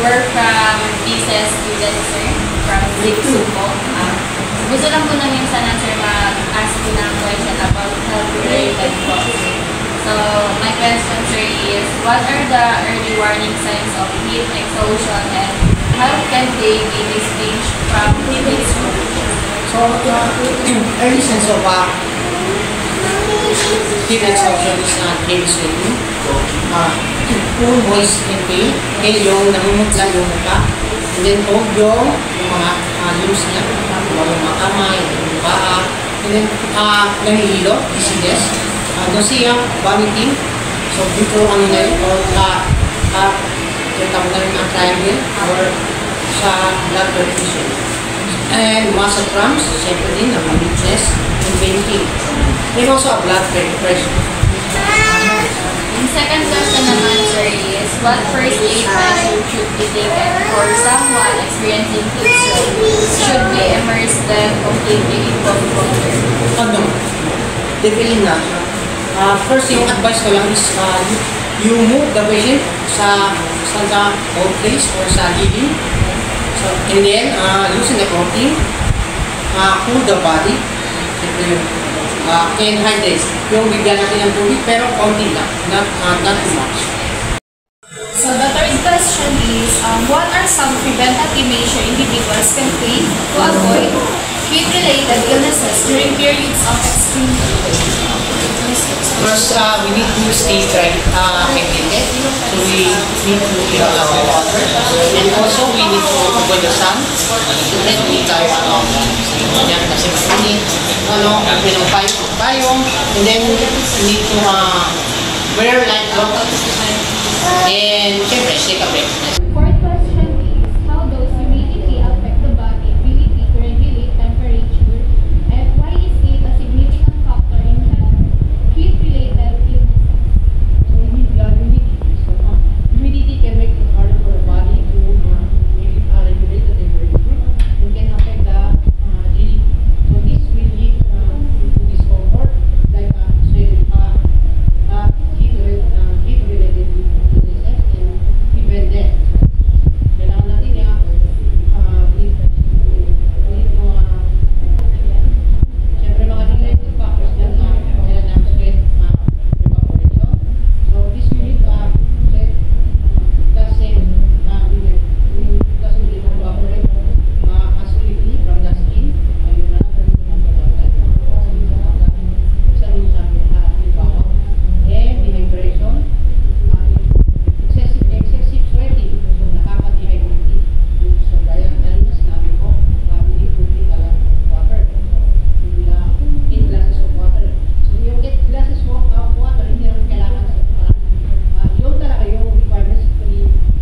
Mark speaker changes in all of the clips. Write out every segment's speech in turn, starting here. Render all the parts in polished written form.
Speaker 1: we're from thesis students, sir, from Lake Supo. Gusto lang po namin sana, sir, mag-ask po ng question about health-related po, sir. So, my question, sir, is what are the early warning signs of heat exhaustion and how can they be distinguished from heat exhaustion?
Speaker 2: So, early signs of heat exhaustion is heavy sweating, full voice and pain, yung namumutla yung mukha, and then yung mga limbs niya, yung mga kamay, yung paa, and then nahihilo, dizziness, nausea, vomiting, so dito ano na yun, or yung tawag na rin ang triangle, or sa blood perfusion. And muscle cramps, siyempre din, ang weakness, and fainting. And also a blood pressure.
Speaker 1: Yung second question naman, sir, is what first aid measure should be taken for someone experiencing heat stroke? Should we immerse them completely in cold water?
Speaker 2: No, definitely not. First, yung advice ko lang is you move the patient sa cold place or sa living. So, and then, loosen the clothing, cool the body, and hydrate. Yung bigyan natin ng tubig, pero konti lang, not too much.
Speaker 3: So the third question is, what are some preventative measures individuals can take to avoid heat-related illnesses during periods of extreme heat?
Speaker 2: First, we need to stay hydrated. So we need to drink a lot of water. And also, we need to avoid the sun. And hindi tayo yan kasi matinit. Pinong-payong. And then, we need to wear light clothes. And, syempre, take a break.
Speaker 3: Fourth question is, how does humidity affect the body ability to regulate temperature? And why is it a significant factor in heat-related illnesses?
Speaker 4: Humidity can make it harder for the body to regulate the temperature and can affect the agility. So this will lead to discomfort, like heat-related illnesses and even death. Kailangan natin siyempre mga related factors dyan sila ng sweat evaporation. So this will lead sweat doesn't evaporate as quickly from the skin. Ayun na sa halimbawa. And dehydration, excessive sweating, so nakaka-dehydrate. So kaya kanina sinabi ko, we need to drink a lot of water. 8 glasses of water. So yung 8 glasses of water, hindi naman kailangan yung talaga yung requirements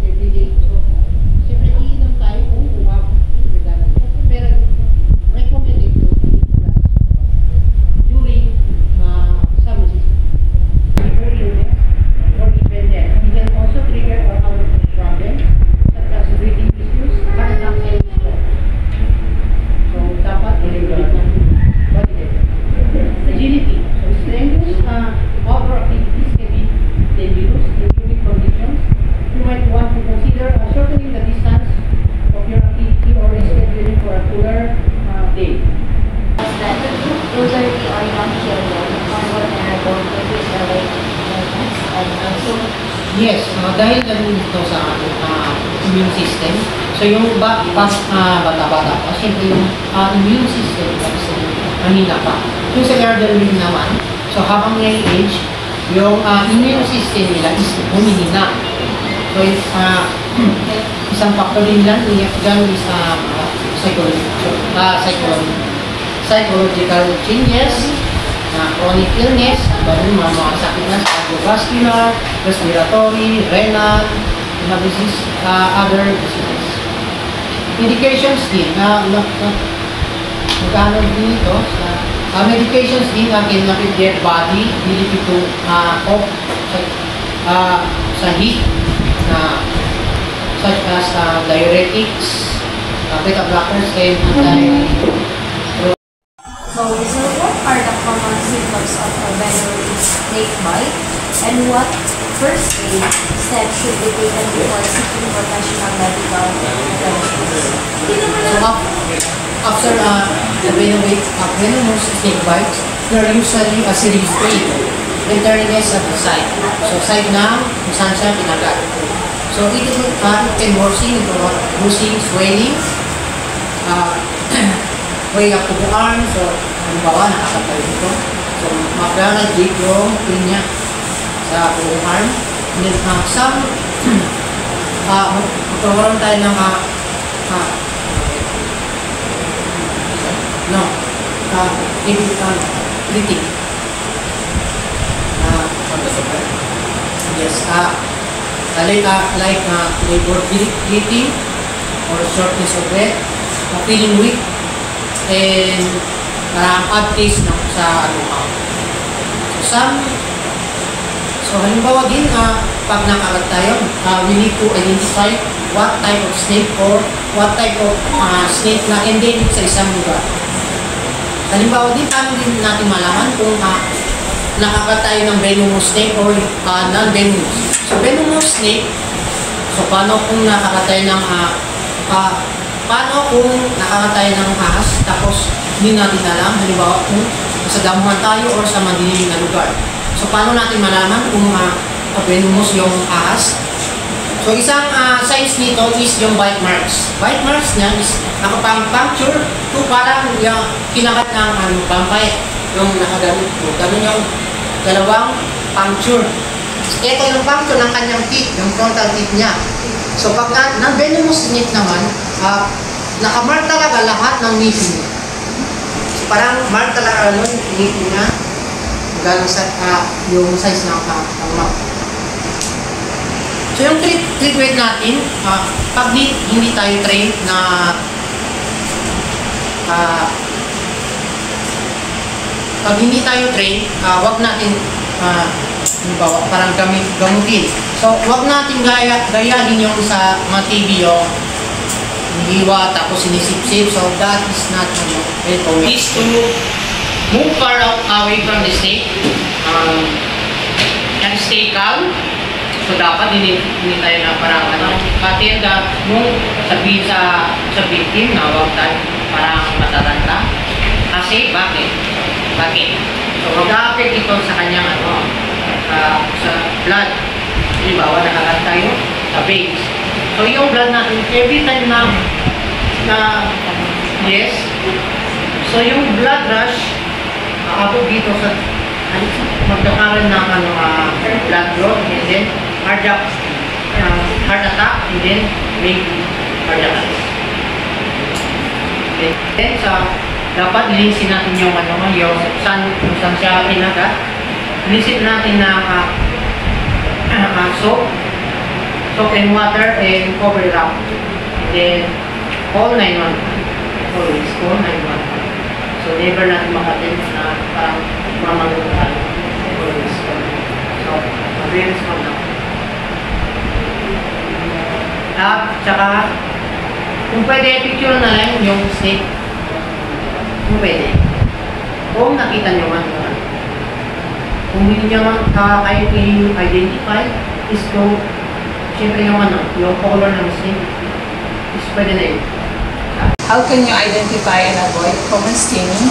Speaker 4: every day. So siyempre iinom tayo kung umabot. Pero recommended to drink 8 glasses of water during summer season. Or dependent. It can also trigger other problems such as breathing issues, heart attack, and stroke. So, dapat i-regulate natin body temperature. Agility. So, strenuous outdoor activities can be dangerous in humid conditions. You might want to consider shortening the distance of your activity or rescheduling for a cooler day.
Speaker 1: That elderly or young children are vulnerable to heat-related illness and also
Speaker 2: Yes, dahil nandun ito sa immune system. So yung bata-bata pa, siyempre yung immune system kasi mahina pa. Yung sa elderly naman, so habang may age, yung immune system nila is humihina. So isang factor din lang, yan is psychological changes, chronic illness, mga sakit na cardiovascular, respiratory, renal, other diseases. Medications din, magkano din ito, medications din can affect their body, ability to cope sa heat, such as diuretics, beta blockers, and
Speaker 3: So, what are the common symptoms of a venereal snake bite?
Speaker 5: And what first aid steps should be taken before seeking professional medical attention?
Speaker 2: So after the venomous snake bite, there are usually a serious pain, then tenderness at the site. So site na kung saan siya kinagat. So it can worsen into bruising, swelling, way up to the arm. So halimbawa nakakapal dito. So maglalagay yung pain niya sa buong arm. And then some magkawaroon tayo ng bleeding. Yes, like labor bleeding or shortness of breath, feeling weak, and odd taste sa So halimbawa din, pag nakagat tayo, we need to identify what type of snake or what type of snake na endemic sa isang lugar. Halimbawa din, paano din natin malaman kung nakagat tayo ng venomous snake or non-venomous. So venomous snake, so paano kung nakagat tayo ng ahas tapos hindi natin alam, halimbawa kung sa damuhan tayo or sa madilim na lugar. So paano natin malaman kung venomous yung ahas? So isang signs nito is yung bite marks. Bite marks niya is nakapang-puncture to parang yung kinagat ng vampire. Yung nakaganit po. Ganun yung dalawang puncture. Ito yung puncture ng kanyang teeth, yung frontal teeth niya. So pag non-venomous snake naman, nakamark talaga lahat ng ngipin niya. So parang mark talaga yung ngipin niya. Ganun yung size ng mouth. So yung treatment natin, pag hindi tayo trained na wag natin parang gamutin. So wag natin gayahin yung sa mga TV yung hiwa tapos sinisip-sip. So that is not recommended. Is to move far away from the snake and stay calm. So dapat hindi tayo na parang katenda nung sabihin sa victim na huwag tayo parang matatanda. Kasi bakit? So mag-a-affect ito sa kanyang sa blood. Halimbawa nakagat tayo sa veins. So yung blood natin every time na yes. So yung blood rush aabot dito sa magkakaroon ng blood growth and then heart attack and then maybe cardiac arrest. Then dapat linisin natin yung yung saan siya kinagat. Linisin natin ng soap and water and cover it up. And then call 911. Always call 911. So never natin makatin na parang mamagutan. Always call. So awareness mo na. Tsaka kung pwede picture na lang yung snake. Kung pwede. Kung nakita nyo man. Kung hindi nyo man kayo i-identify, is go, syempre yung color ng snake, is pwede na yun.
Speaker 6: How can you identify and avoid common stinging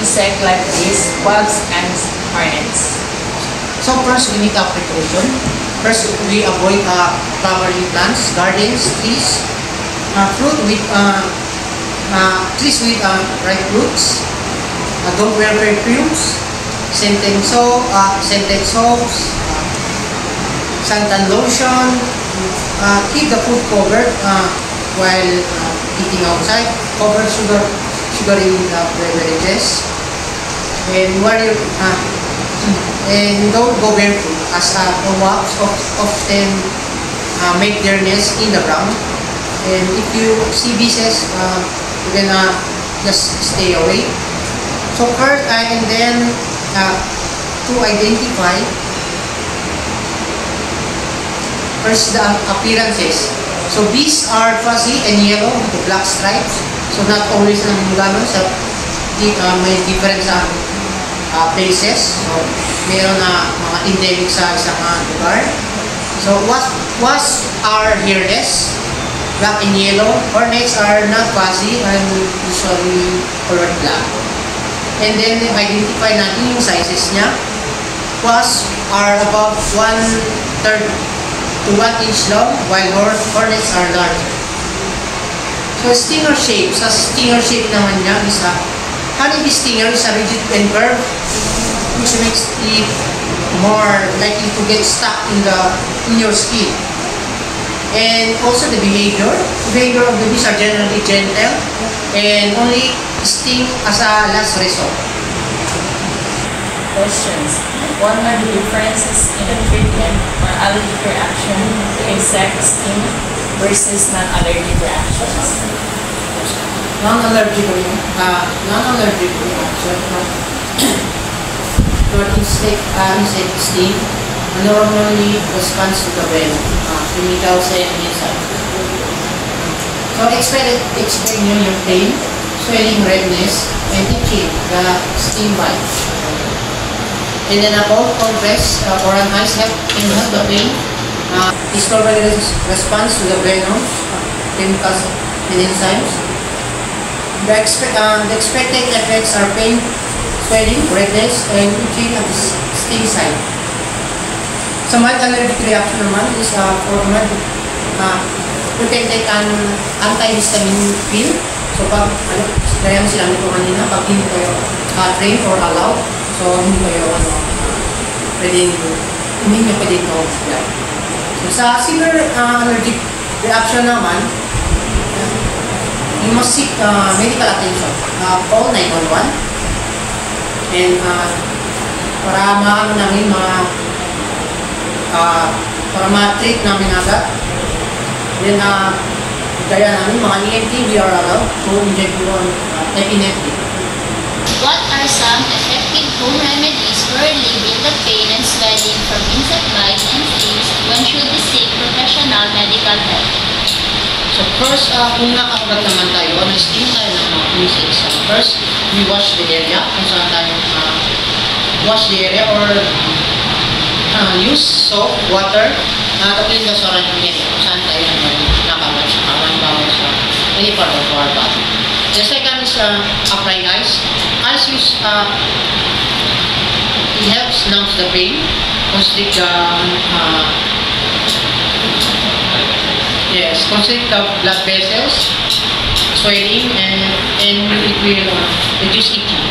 Speaker 6: insect like these, bugs and hornets?
Speaker 2: So first, we need precaution. First, we avoid flowering plants, gardens, trees, trees with ripe fruits. Don't wear perfumes, scented soaps, suntan lotion. Keep the food covered while eating outside. Cover sugary beverages. And don't go barefoot as wasps often make their nest in the ground. And if you see bees, you can just stay away. So first, and then to identify first the appearances. So bees are fuzzy and yellow with black stripes. So not always ng ganon sa may different sa places. So meron na mga endemic sa isang lugar. So wasps are hairless, black and yellow. Hornets are not fuzzy and usually colored black. And then identify natin yung sizes niya. Wasps are about 1/3 to 1 inch long, while hornets are larger. So stinger shape. Sa stinger shape naman niya is honeybee stinger is a rigid and curved, which makes it more likely to get stuck in your skin. And also the behavior of the bees are generally gentle and only sting as a last resort.
Speaker 6: Questions. What are the differences in the treatment or allergic reaction to insect sting versus non-allergic reactions?
Speaker 2: Non-allergic reaction to insect sting normally responds to the venom, chemicals and enzymes. So expect your pain, swelling, redness, and itching, the sting bite. And then upon compress or an ice help the pain, this normally responds to the venom, chemicals and enzymes. The expected effects are pain, swelling, redness, and itching at the sting site. Sa mild allergic reaction naman is you can take an antihistamine pill. So pag, kaya mo sila nito kanina, pag hindi kayo trained or allowed, so hindi kayo hindi nyo pwedeng ito. So sa severe allergic reaction naman, you must seek medical attention. Call 911 and para maano namin para ma-treat namin agad. Then kaya namin mga EMT, we are allowed to inject you on epinephrine.
Speaker 1: What are some effective home remedies for relieving the pain and swelling from insect bites and stings when should we seek professional medical help?
Speaker 2: So first, kung nakakagat naman tayo, na-sting tayo ng mga insects. First, we wash the area, kung saan tayo wash the area or use soap, water, to clean the surrounding area, kung saan tayo nakagat sa kawan, bawal sa any part of our body. The second is apply ice. Ice use, it helps numb the pain, constrict the constrict the blood vessels, swelling, and it will reduce itching.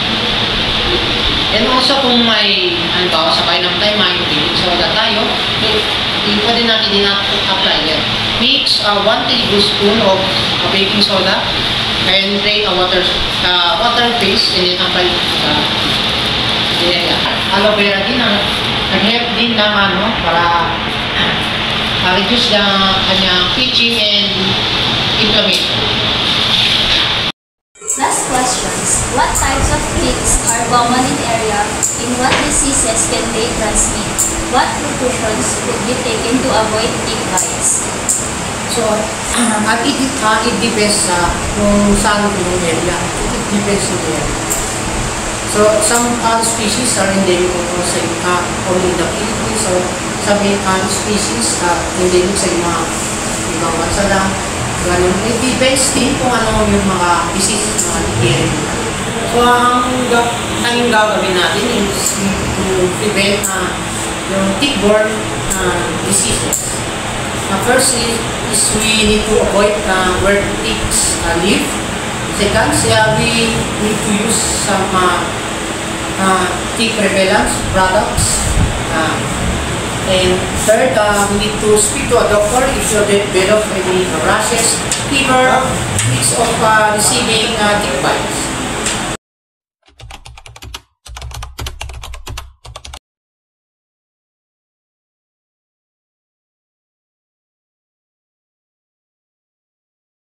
Speaker 2: And also kung may, halimbawa sa kailang tayo, may soda tayo, pwede natin din-apply yan. Mix 1 tablespoon of baking soda and drain a water paste and then apply the area. Aloe vera din, nag-help din ng para reduce the kanyang itching and inflammation.
Speaker 5: Last questions. What types of ticks are common in area? In what diseases can they transmit? What precautions could be taken to avoid tick bites?
Speaker 2: So, it depends kung saan yung area. It depends on the area. So, some species are endemic only in the Philippines. So, some species endemic sa ibang bansa lang. Ganun. It depends din kung ano yung mga diseases na area. So, ang gagawin natin is to prevent yung tick-borne diseases. First is we need to avoid where ticks live. Second, we need to use some tick repellent products. And third, we need to speak to a doctor if you develop any rashes, fever, risks of receiving tick bites.